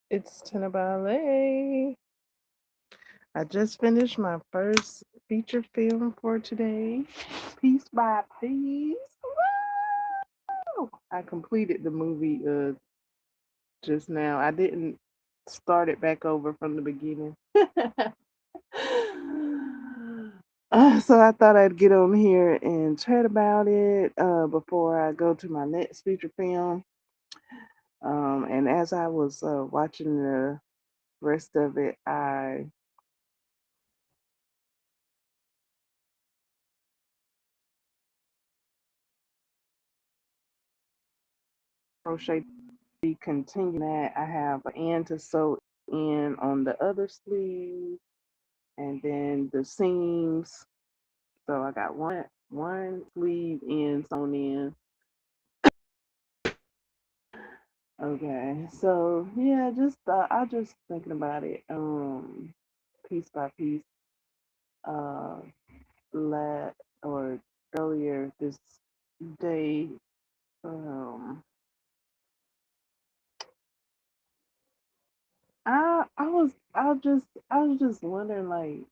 It's Tina Ballet. I just finished my first feature film for today, piece by piece. Woo! I completed the movie just now. I didn't start it back over from the beginning. So I thought I'd get on here and chat about it before I go to my next feature film. And as I was watching the rest of it, I crochet continue that. I have an end to sew in on the other sleeve and then the seams. So I got one sleeve in sewn in. Okay, so yeah, just I just thinking about it, piece by piece. Uh, la or earlier this day, um, I was just wondering like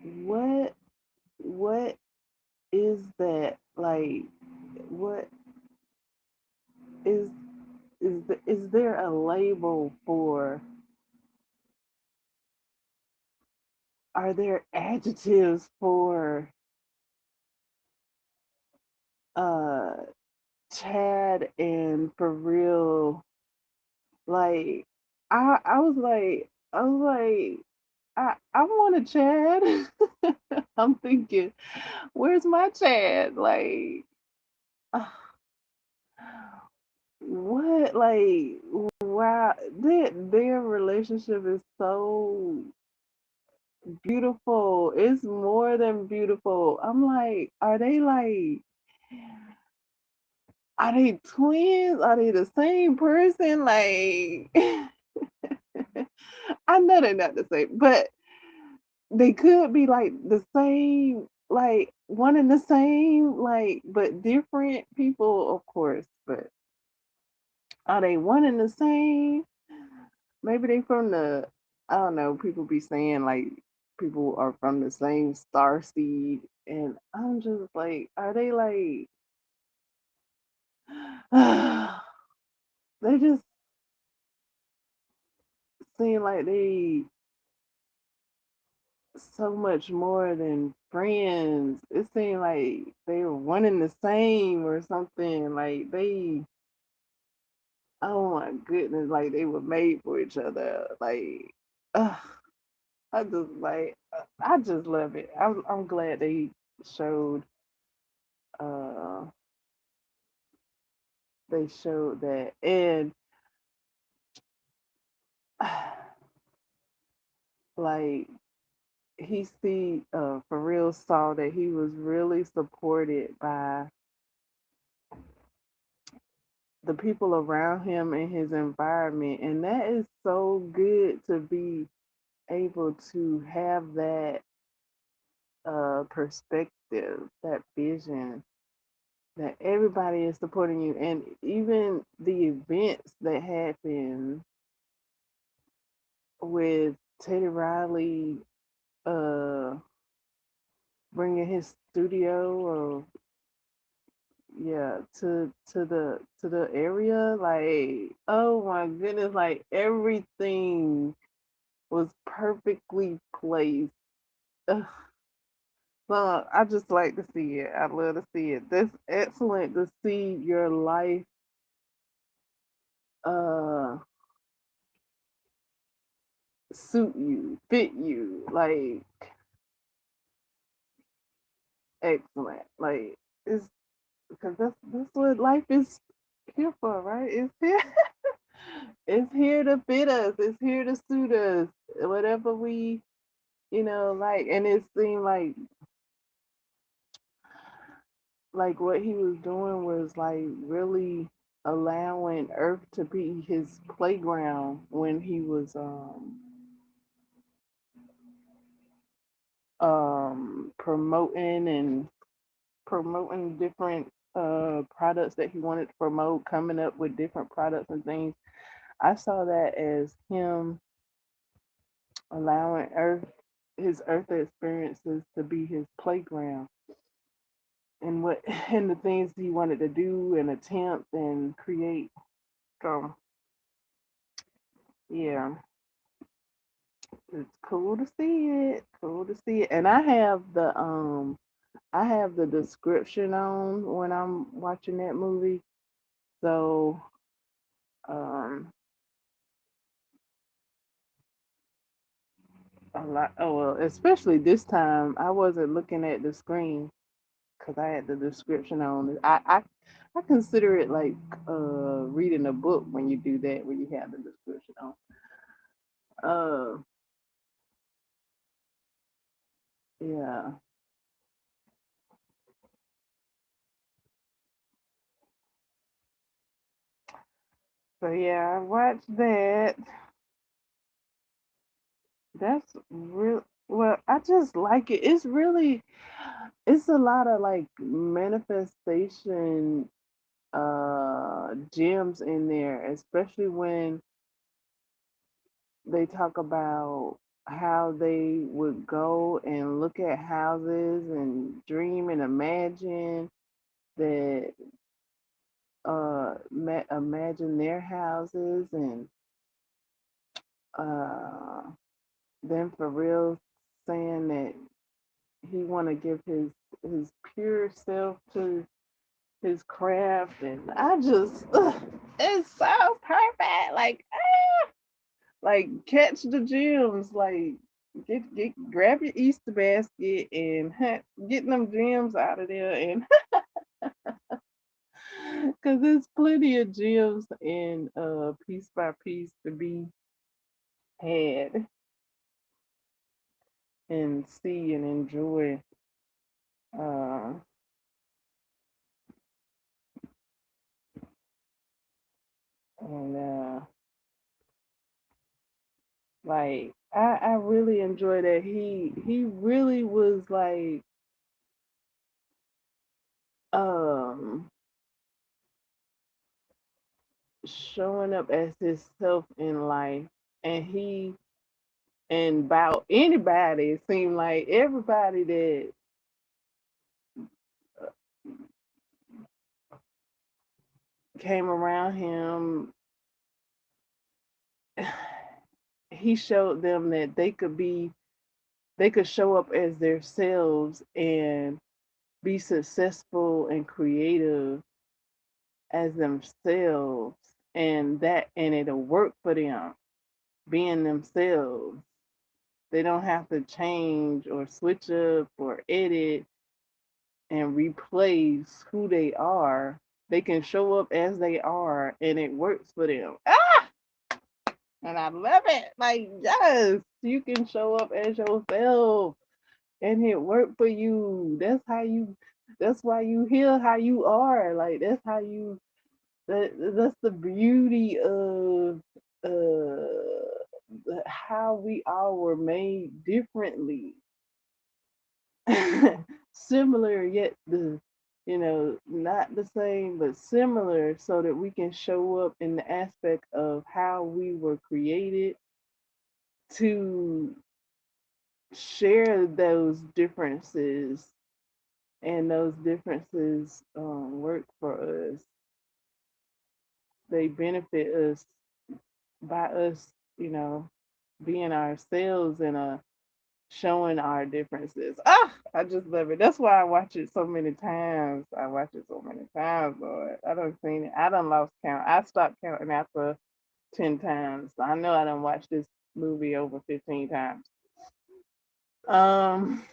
what what is that like what is is there a label for, are there adjectives for uh Chad and for real, like I was like I want a Chad. I'm thinking, where's my Chad? Like what, like, wow, their relationship is so beautiful. It's more than beautiful. I'm like, are they twins? Are they the same person? Like, I know they're not the same, but they could be like the same, like one and the same, like, but different people, of course. But are they one and the same? Maybe they from the, I don't know, people be saying like people are from the same star seed. And I'm just like, are they like, they just seem like they so much more than friends. It seemed like they were one and the same or something. Like they, oh my goodness, like they were made for each other. Like, uh, I just love it. I'm glad they showed, uh, they showed that, and like for real saw that he was really supported by the people around him and his environment. And that is so good to be able to have that perspective, that vision, that everybody is supporting you. And even the events that happen with Teddy Riley uh, bringing his studio, or yeah, to the area, like, oh my goodness, like everything was perfectly placed. Ugh. So I just like to see it. I love to see it. That's excellent to see your life uh suit you, fit you. Like, excellent. Like, it's because that's what life is here for, right? It's here. It's here to fit us. It's here to suit us. Whatever we, like, and it seemed like what he was doing was like really allowing Earth to be his playground when he was promoting and promoting different products that he wanted to promote, coming up with different products and things. I saw that as him allowing his earth experiences to be his playground, and what and the things he wanted to do and attempt and create. So yeah, it's cool to see it. Cool to see it. And I have the description on when I'm watching that movie. So um a lot, oh well, especially this time I wasn't looking at the screen because I had the description on. I consider it like reading a book when you do that, when you have the description on. Uh yeah. So yeah, I watched that. That's real. Well, I just like it. It's a lot of like manifestation gems in there, especially when they talk about how they would go and look at houses and dream and imagine that imagine their houses, and uh then for real saying that he want to give his pure self to his craft, and I just it sounds perfect. Like catch the gems, like get grab your Easter basket and get them gems out of there, and because there's plenty of gems in piece by piece to be had and see and enjoy. Uh, and like I really enjoy that he really was like um showing up as himself in life, and he and about anybody, it seemed like everybody that came around him, he showed them that they could show up as themselves and be successful and creative as themselves, and it'll work for them being themselves. They don't have to change or switch up or edit and replace who they are. They can show up as they are and it works for them. Ah! And I love it. Like, yes, you can show up as yourself and it worked for you. That's why you heal how you are. Like, that's the beauty of how we all were made differently. Similar yet not the same but similar, so that we can show up in the aspect of how we were created to share those differences, and those differences work for us. They benefit us by us, you know, being ourselves and showing our differences. Ah, I just love it. That's why I watch it so many times. I watch it so many times, Lord. I don't seen it. I done lost count. I stopped counting after 10 times. I know I done watched this movie over 15 times. Um,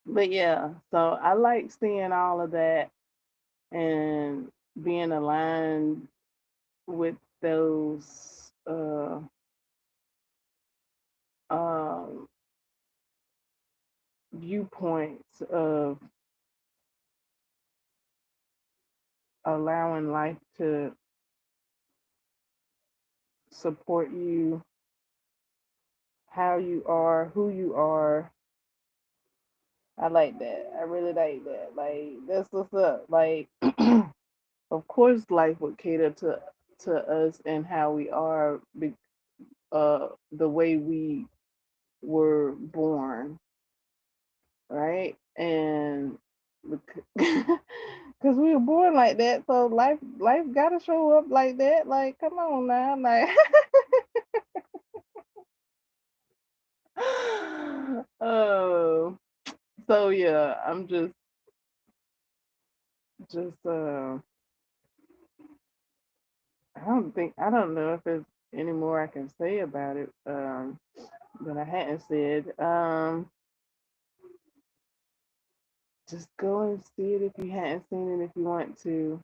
but yeah, so I like seeing all of that and being aligned with those um viewpoints of allowing life to support you, how you are, who you are. I like that. I really like that. Like, that's what's up. Like, of course, life would cater to. to us and how we are, the way we were born, right? And because we were born like that, so life gotta show up like that. Like, come on now, like. Oh, so yeah, I'm just I don't know if there's any more I can say about it that I hadn't said. Just go and see it if you hadn't seen it if you want to.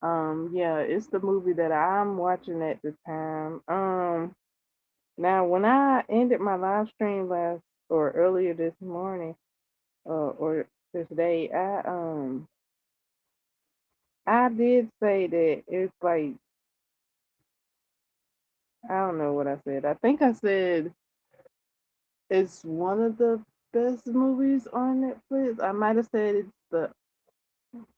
Yeah, it's the movie that I'm watching at the time. Now when I ended my live stream last or earlier this morning, or this day, I did say that it's like, I don't know what I said. I think I said it's one of the best movies on Netflix. I might have said it's the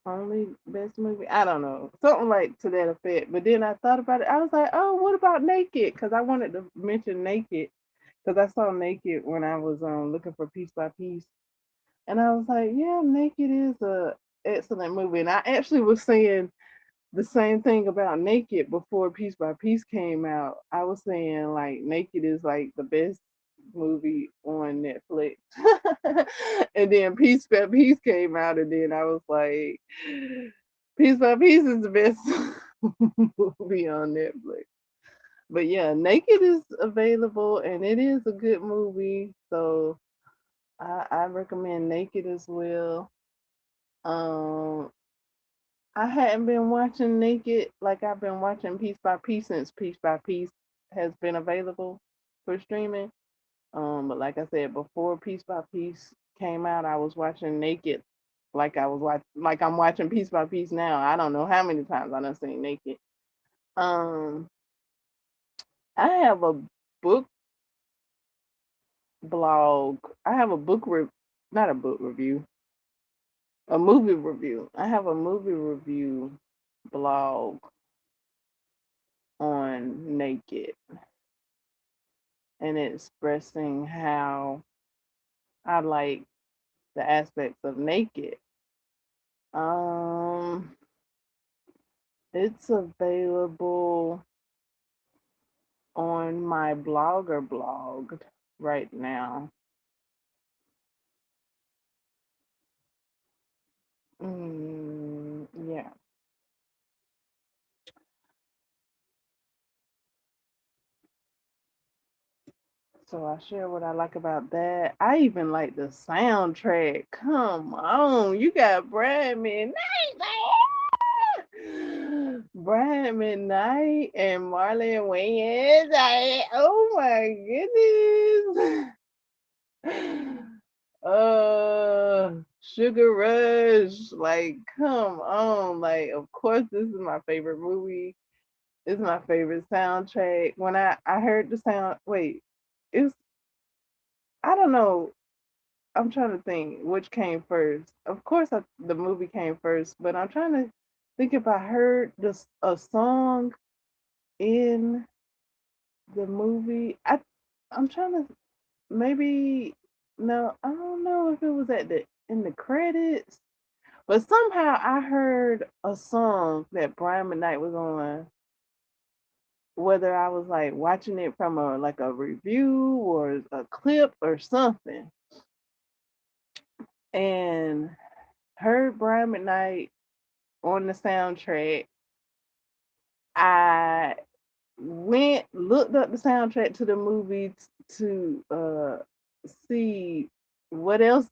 only best movie. I don't know, something like to that effect. But then I thought about it. I was like, oh, what about Naked? Because I wanted to mention Naked because I saw Naked when I was looking for Piece by Piece, and I was like, yeah, Naked is a excellent movie. And I actually was saying the same thing about Naked before Piece by Piece came out. I was saying like Naked is like the best movie on Netflix. And then Piece by Piece came out, and then I was like, Piece by Piece is the best movie on Netflix. But yeah, Naked is available and it is a good movie. So I recommend Naked as well. Um I hadn't been watching Naked like I've been watching Piece by Piece since Piece by Piece has been available for streaming. But like I said, before Piece by Piece came out, I was watching Naked like I'm watching Piece by Piece now. I don't know how many times I done seen Naked. Um, I have a book blog. I have a not a book review, a movie review. I have a movie review blog on Naked, and expressing how I like the aspects of Naked. Um, it's available on my blogger blog right now. Yeah. So I share what I like about that. I even like the soundtrack. Come on, you got Brad McKnight, Brad McKnight and Marlon Wayans. Oh my goodness. Sugar Rush. Like, come on. Like, of course, this is my favorite movie. It's my favorite soundtrack. When I heard the sound, wait, it's, I don't know. I'm trying to think which came first. Of course, the movie came first, but I'm trying to think if I heard a song in the movie. I'm trying to maybe no, I don't know if it was at the in the credits, but somehow I heard a song that Brian McKnight was on, whether I was like watching it from a review or a clip or something, and heard Brian McKnight on the soundtrack. I went looked up the soundtrack to the movie to see what else,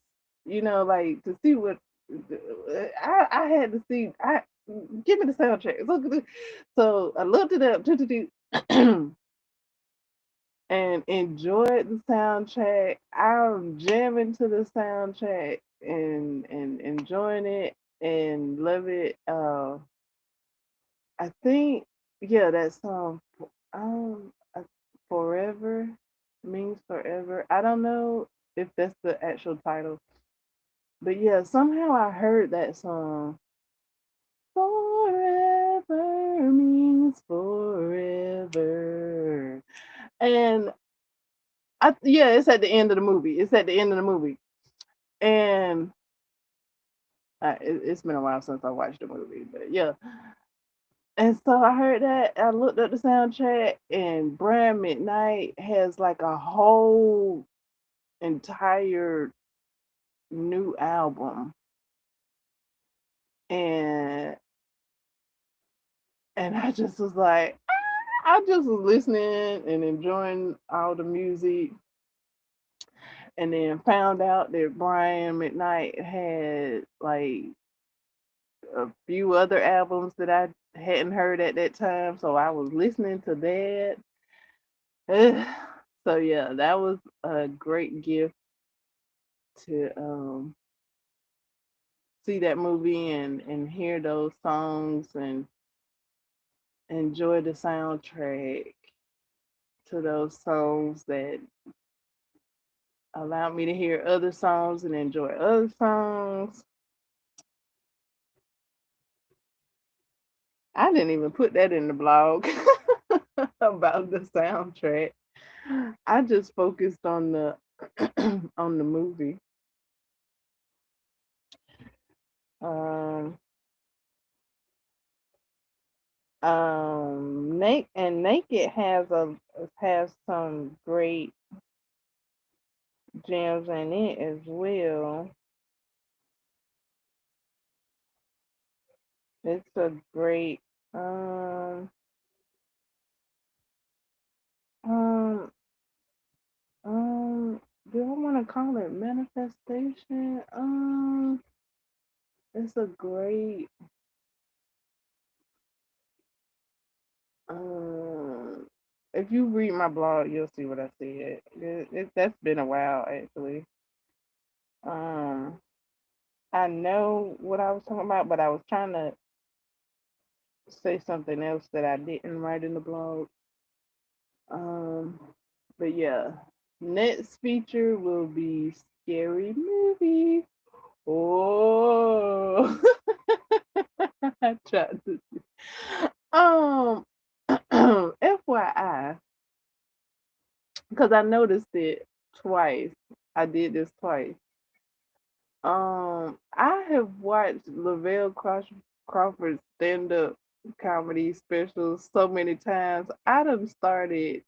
like to see what I had to see. I Give me the soundtrack. So I looked it up and enjoyed the soundtrack. I'm jamming to the soundtrack and enjoying it and love it. I think, yeah, that song, Forever means forever. I don't know if that's the actual title, but yeah, somehow I heard that song, Forever. Yeah, it's at the end of the movie. It's at the end of the movie, and it's been a while since I watched the movie, but yeah. And so I heard that. I looked up the soundtrack, and Brand Midnight has like a whole entire new album, and I just was like, I just was listening and enjoying all the music, and then found out that Brian McKnight had like a few other albums that I hadn't heard at that time, so I was listening to that. So yeah, that was a great gift to see that movie and hear those songs and enjoy the soundtrack to those songs that allowed me to hear other songs and enjoy other songs. I didn't even put that in the blog about the soundtrack. I just focused on the on the movie. Um, Naked has some great gems in it as well. It's a great um um do I want to call it manifestation? It's a great um if you read my blog, you'll see what I said. That's been a while actually. Um, I know what I was talking about, but I was trying to say something else that I didn't write in the blog. Um, but yeah, next feature will be scary movie. Oh, I tried to. Um, FYI, because I noticed it twice. I did this twice. I have watched Crawford's stand-up comedy specials so many times. I done started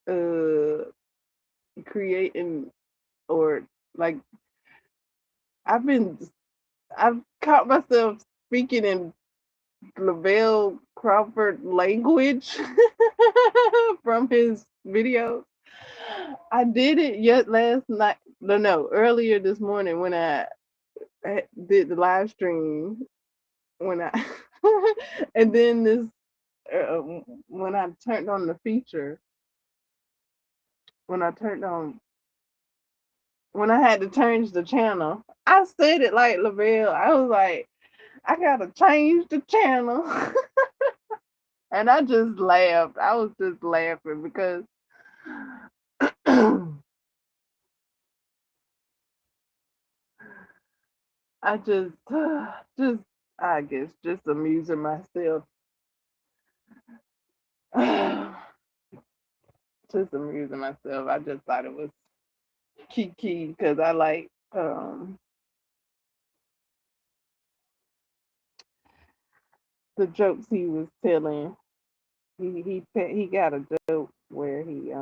uh creating or like I've been I've caught myself speaking in Lavelle Crawford language from his videos. I did it yet last night. No, earlier this morning when I did the live stream. When I and then this uh, when I turned on the feature, when I turned on when I had to change the channel, I said it like Lavelle. I was like, I gotta change the channel. And I just laughed. I was just laughing because I just I guess just amusing myself. Just amusing myself. I just thought it was key because I like the jokes he was telling. He got a joke where he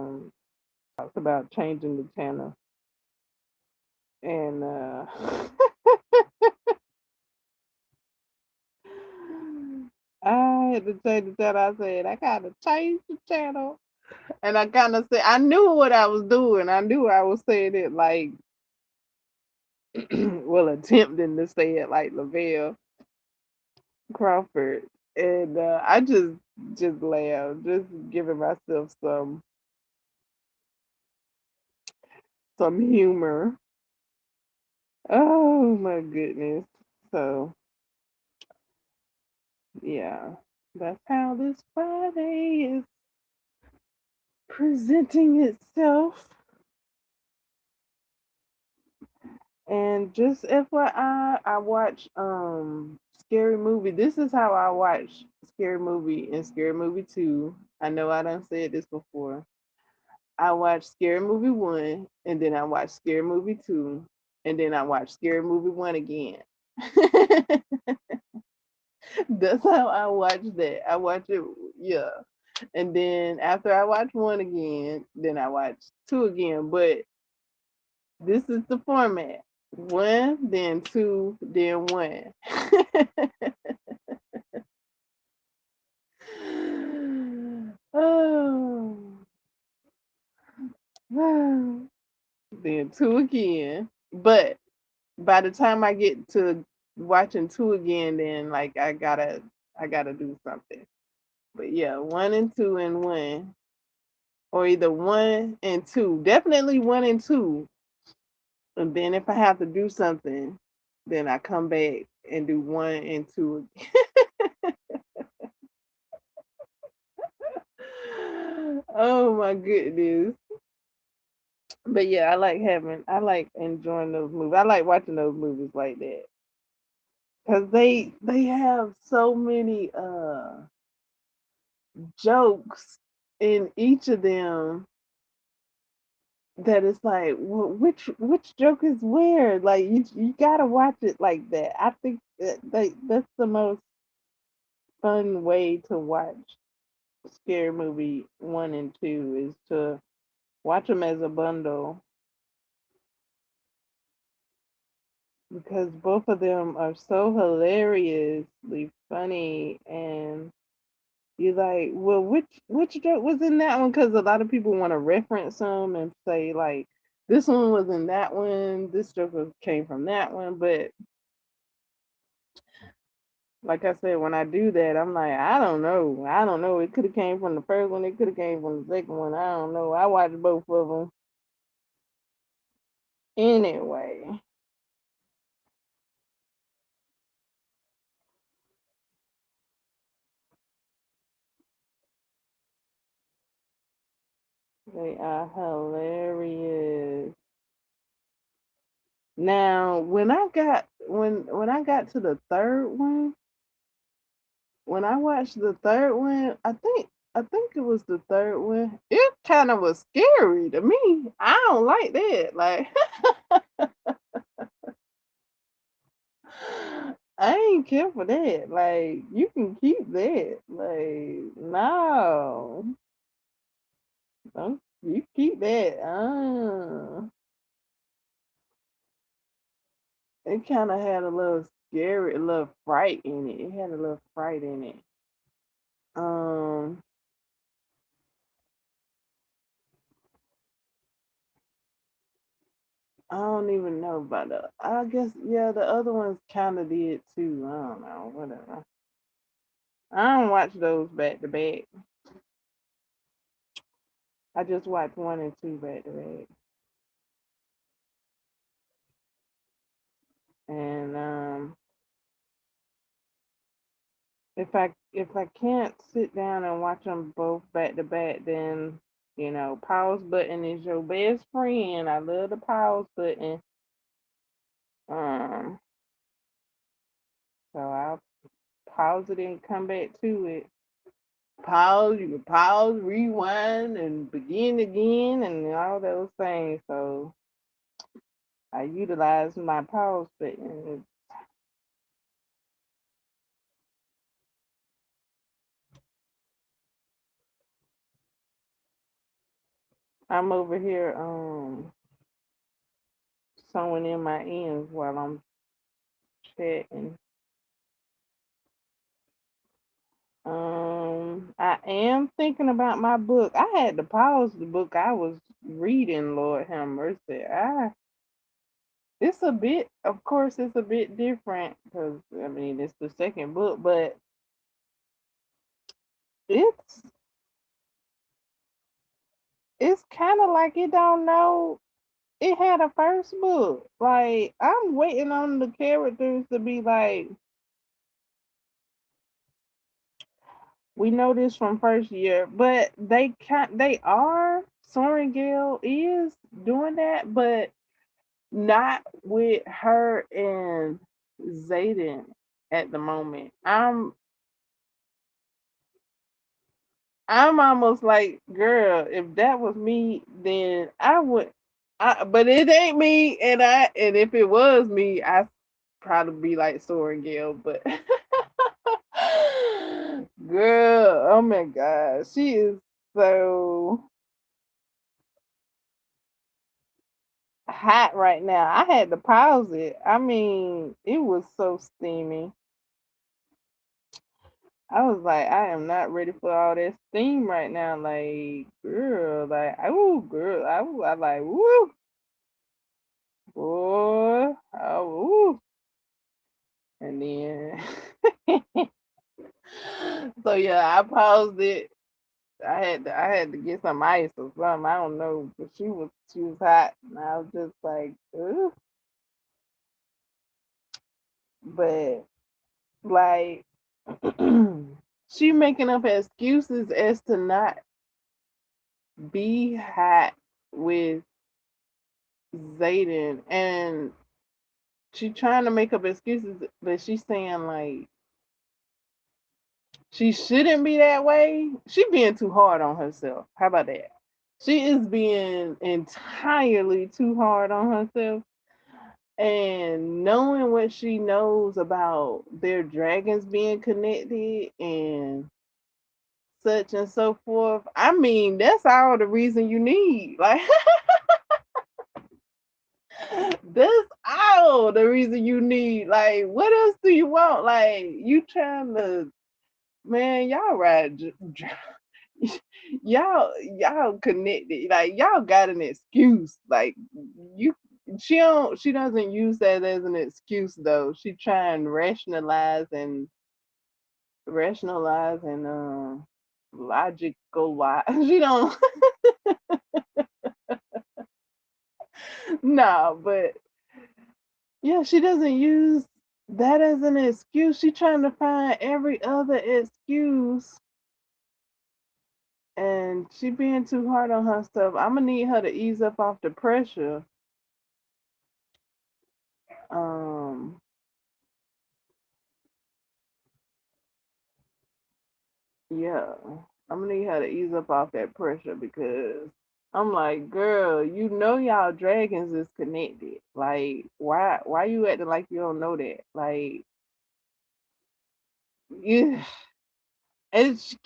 talks about changing the channel and I had to change the channel. I said I gotta change the channel, and I kind of said I knew what I was doing. I knew I was saying it like well attempting to say it like Lavelle Crawford, and I just laughed, just giving myself some humor. Oh my goodness. So yeah, that's how this Friday is presenting itself. And just FYI, I watch Scary Movie. This is how I watch Scary Movie and Scary Movie 2. I know I done said this before. I watched Scary Movie 1, and then I watched Scary Movie 2, and then I watched Scary Movie 1 again. That's how I watch that. I watch it, yeah. And then after I watch 1 again, then I watch 2 again. But this is the format: 1, then 2, then 1. Oh, then 2 again. But by the time I get to watching 2 again, then like I gotta do something. But yeah, 1 and 2 and 1, or either 1 and 2. Definitely 1 and 2. And then if I have to do something, then I come back and do 1 and 2 again. Oh my goodness. But yeah, I like enjoying those movies. I like watching those movies like that. Cause they have so many jokes in each of them that it's like, which joke is where? Like you gotta watch it like that. I think that's the most fun way to watch scary movie 1 and 2 is to watch them as a bundle, because both of them are so hilariously funny, and you're like, well, which joke was in that one? Because a lot of people want to reference them and say like, this one was in that one, this joke came from that one. But like I said, when I do that, I'm like, I don't know. It could have came from the first one. It could have came from the second one. I don't know. I watched both of them anyway. They are hilarious. Now, when I got to the third one, when I watched the third one, I think it was the third one. It kind of was scary to me. I don't like that. Like I ain't care for that. Like you can keep that. Like no, don't you keep that. It kind of had a little scary, a little fright in it. It had a little fright in it. Um, I don't even know about the. I guess yeah, the other ones kind of did too. I don't know, whatever. I don't watch those back to back. I just watch 1 and 2 back to back. And if I can't sit down and watch them both back to back, then pause button is your best friend. I love the pause button. Um, so I'll pause it and come back to it. Pause, you can pause, rewind, and begin again, and all those things. So I utilize my pause button. I'm over here sewing in my ends while I'm chatting. I am thinking about my book. I had to pause the book I was reading. Lord have mercy. It's a bit, of course, it's a bit different because I mean it's the second book, but it's it's kind of like it don't know it had a first book. Like I'm waiting on the characters to be like, we know this from first year, but they are Soren Gale is doing that, but not with her and Zayden at the moment. I'm almost like, girl, if that was me, then I would. But it ain't me, and if it was me, I probably be like Soren Gale. But girl, oh my god, she is so hot right now. I had to pause it. I mean, it was so steamy. I was like, I am not ready for all that steam right now. Like, girl, like, oh, girl, I like, woo, boy, oh, woo. And then, so yeah, I paused it. I had to get some ice or something. I don't know, but she was hot, and I was just like, ugh. But like, she making up excuses as to not be hot with Zayden, and she trying to make up excuses, but she's saying like she shouldn't be that way. She being too hard on herself. How about that? She is being entirely too hard on herself. And knowing what she knows about their dragons being connected and such and so forth, I mean, that's all the reason you need. Like, that's all the reason you need. Like, what else do you want? Like, you trying to, man, y'all ride, y'all connected. Like, y'all got an excuse. Like, you, she doesn't use that as an excuse though. She try and rationalize and logical wise. She don't. No, but yeah, she doesn't use that as an excuse. She trying to find every other excuse, and she being too hard on herself. I'm gonna need her to ease up off the pressure. Um, yeah, I'm gonna need her to ease up off that pressure because I'm like, girl, you know y'all dragons is connected. Like, why you acting like you don't know that? Like, you, it's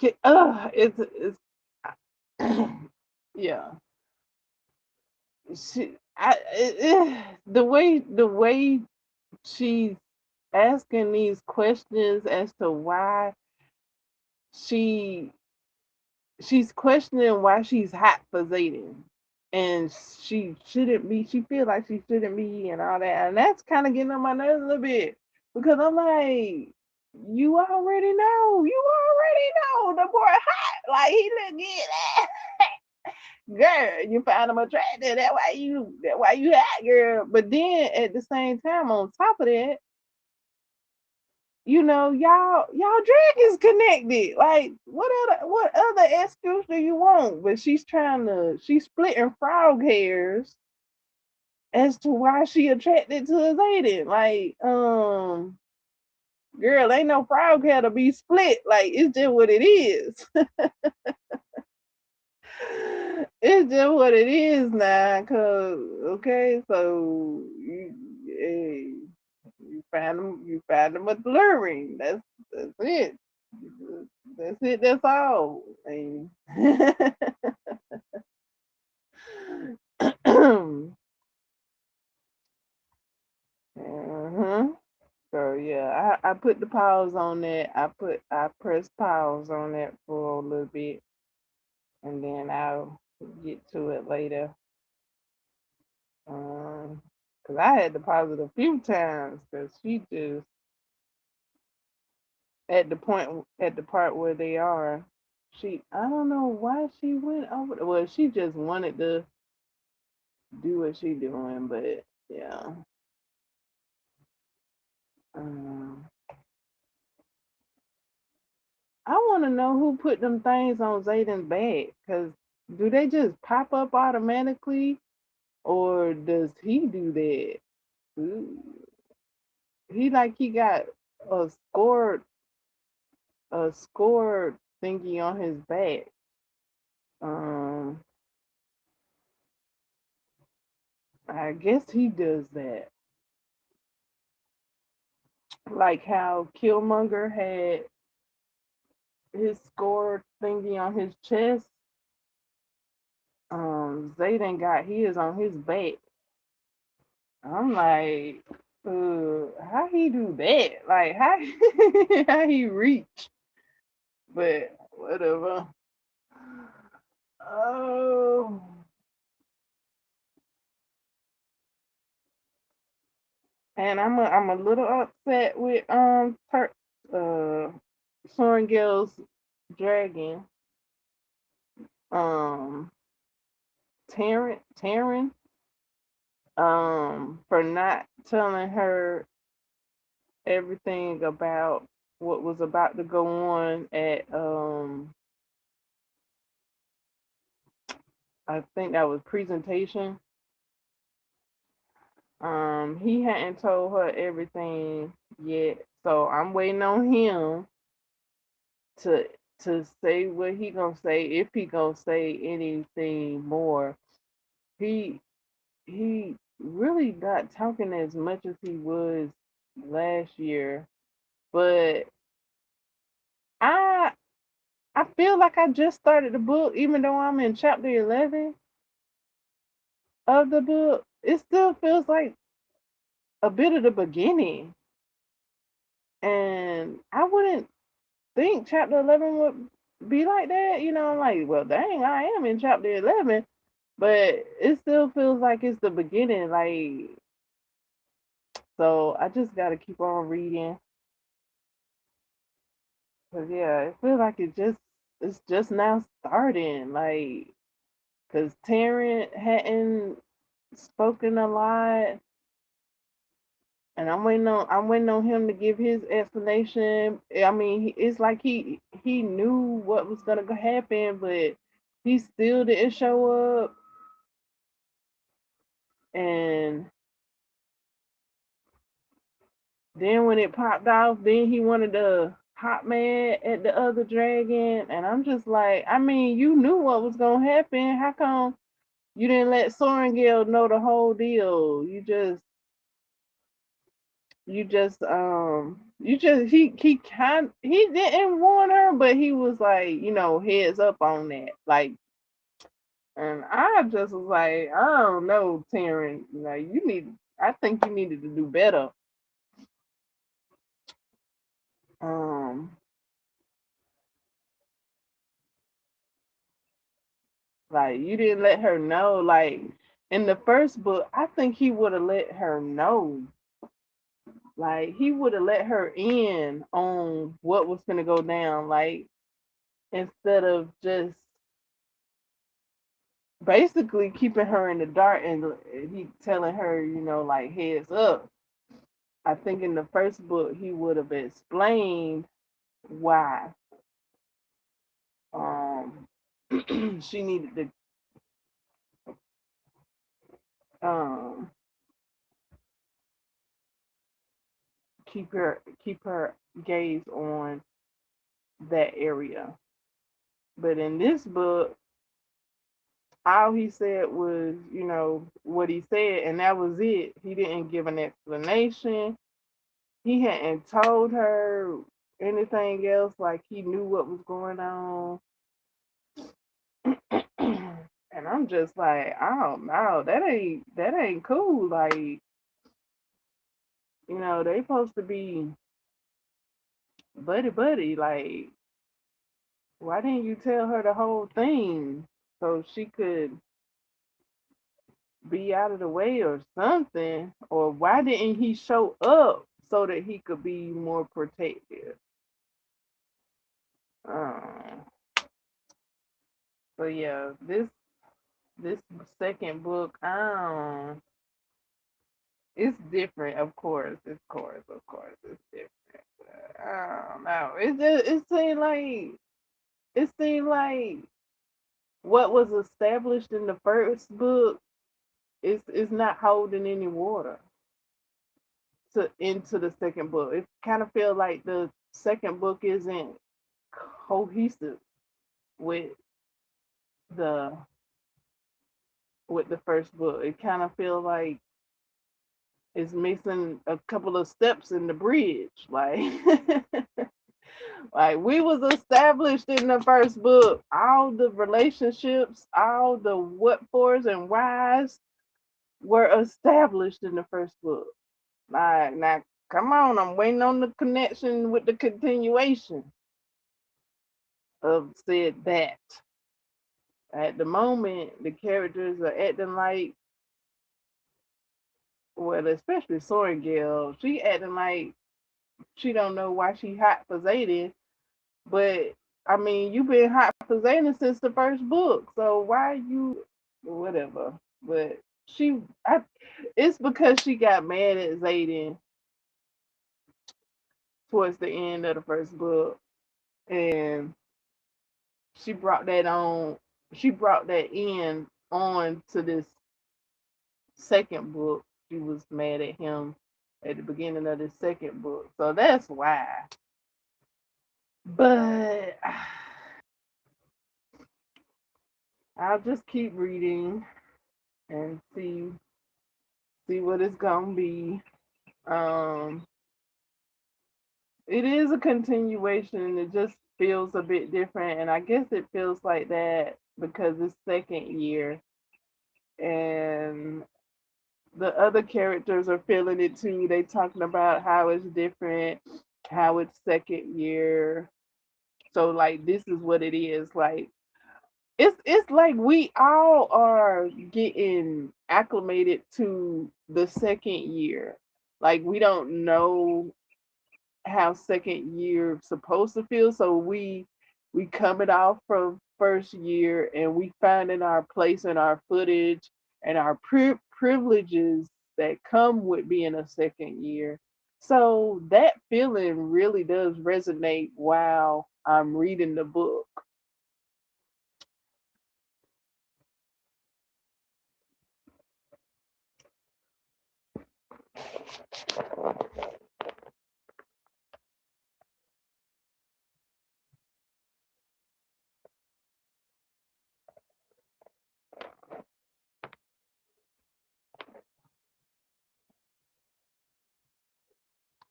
yeah. The way she's asking these questions as to why she she's questioning why she's hot for Zayden. And she shouldn't be, she feels like she shouldn't be and all that. And that's kind of getting on my nerves a little bit. Because I'm like, you already know. You already know the boy hot. Like he look good. Girl, you find him attractive. That why you hot, girl. But then at the same time, on top of that, y'all dragons connected. Like, what other excuse do you want? But she's splitting frog hairs as to why she attracted to a Zayden. Like, girl, ain't no frog hair to be split. Like, it's just what it is. It's just what it is now. Cause okay, so you find them alluring. That's it. That's it. That's all. And uh-huh. So yeah, I put the pause on that. I pressed pause on that for a little bit, and then I'll get to it later. Cause I had to pause it a few times because she just at the part where they are, I don't know why she went over. Well, she just wanted to do what she doing, but yeah. Um, I want to know who put them things on Zayden's bag. Cause do they just pop up automatically, or does he do that? Ooh. He got a scored a scored thingy on his back. Um, I guess he does that. Like how Killmonger had his score thingy on his chest. Zayden got his on his back. I'm like, how he do that? Like how how he reach? But whatever. Oh, and I'm a little upset with uh Sorrengel's dragon um Taryn for not telling her everything about what was about to go on at I think that was presentation. He hadn't told her everything yet, so I'm waiting on him to to say what he gonna say, if he gonna say anything more. He he really not talking as much as he was last year, but I I feel like I just started the book, even though I'm in chapter 11 of the book. It still feels like a bit of the beginning, and I wouldn't think chapter 11 would be like that. I'm like, well, dang, I am in chapter 11, but it still feels like it's the beginning. Like, so I just got to keep on reading. Cause yeah, it feels like it's just now starting. Like, cause Terrence hadn't spoken a lot, and I'm waiting on him to give his explanation. I mean, it's like he knew what was gonna happen, but he still didn't show up. And then when it popped off, then he wanted to hot mad at the other dragon, and I'm just like, I mean, you knew what was gonna happen. How come you didn't let Sorengale know the whole deal? He didn't warn her, but he was like, heads up on that. Like, and I just was like, I don't know, Taryn, like I think you needed to do better. Um, like you didn't let her know. Like in the first book, I think he would have let her know. Like he would have let her in on what was gonna go down. Like instead of just basically keeping her in the dark and he telling her, like heads up. I think in the first book he would have explained why um she needed to keep her gaze on that area. But in this book, all he said was, what he said, and that was it. He didn't give an explanation. He hadn't told her anything else. Like he knew what was going on. And I'm just like, I don't know. That ain't cool. Like, they supposed to be buddy buddy. Like, why didn't you tell her the whole thing so she could be out of the way or something? Or why didn't he show up so that he could be more protective? Um, but yeah, this second book, it's different, of course, it's different. I don't know. It seemed like what was established in the first book is not holding any water into the second book. It kind of feels like the second book isn't cohesive with the first book. It kind of feels like it's missing a couple of steps in the bridge. Like like we was established in the first book. All the relationships, all the what fors and whys were established in the first book. Like now come on, I'm waiting on the connection with the continuation of said that. At the moment, the characters are acting like, well, especially Soren Gale, she acting like she don't know why she hot for Zayden, but I mean, you've been hot for Zayden since the first book, so why you whatever? But it's because she got mad at Zayden towards the end of the first book, and she brought that on. She brought that in on to this second book. She was mad at him at the beginning of the second book, so that's why. But I'll just keep reading and see what it's gonna be. Um, it is a continuation. It just feels a bit different, and I guess it feels like that because it's second year, and the other characters are feeling it too. They talking about how it's different, how it's second year. So like this is what it is. Like it's like we all are getting acclimated to the second year. Like we don't know how second year supposed to feel, so we coming off from first year and we finding our place in our footage and our privileges that come with being a second year. So that feeling really does resonate while I'm reading the book.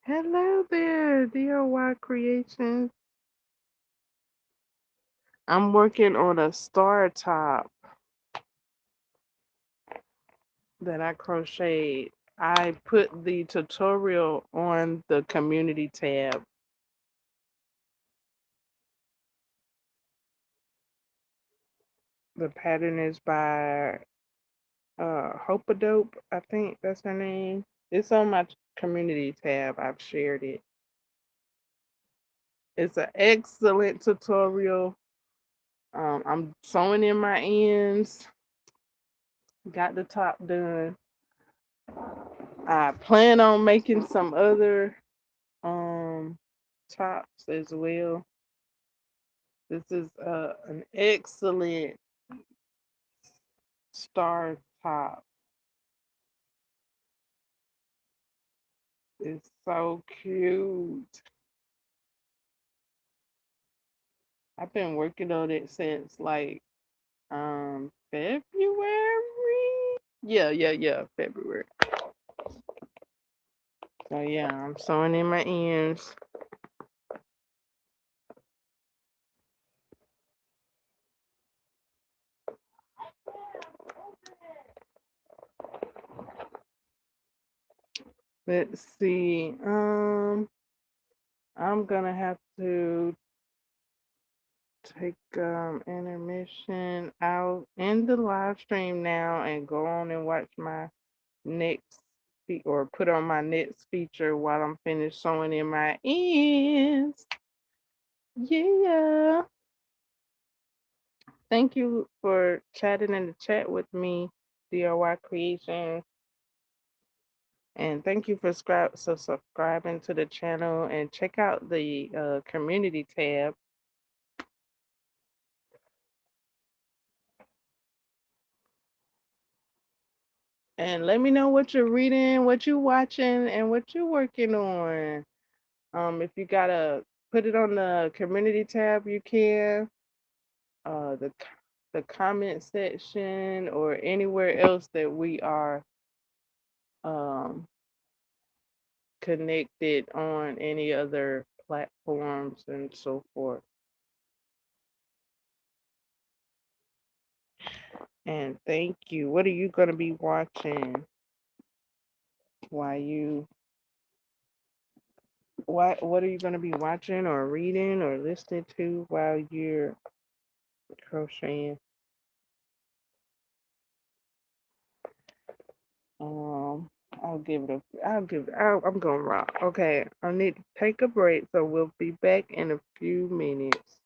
Hello there, DIY Creations. I'm working on a star top that I crocheted. I put the tutorial on the community tab. The pattern is by Hopadope, I think that's her name. It's on my community tab. I've shared it. It's an excellent tutorial. I'm sewing in my ends. Got the top done. I plan on making some other tops as well. This is an excellent star top. It's so cute. I've been working on it since like February. Yeah, February. So yeah, I'm sewing in my ends. Let's see. I'm gonna have to take intermission out in the live stream now and go on and watch my next or put on my next feature while I'm finished sewing in my ends. Yeah. Thank you for chatting in the chat with me, DIY Creation. And thank you for subscribing to the channel and check out the community tab. And let me know what you're reading, what you're watching, and what you're working on. If you got a put it on the community tab, you can. The comment section or anywhere else that we are um, connected on any other platforms and so forth. And thank you. What are you going to be watching while you what are you going to be watching or reading or listening to while you're crocheting? I'm going to rock. Okay, I need to take a break, so we'll be back in a few minutes.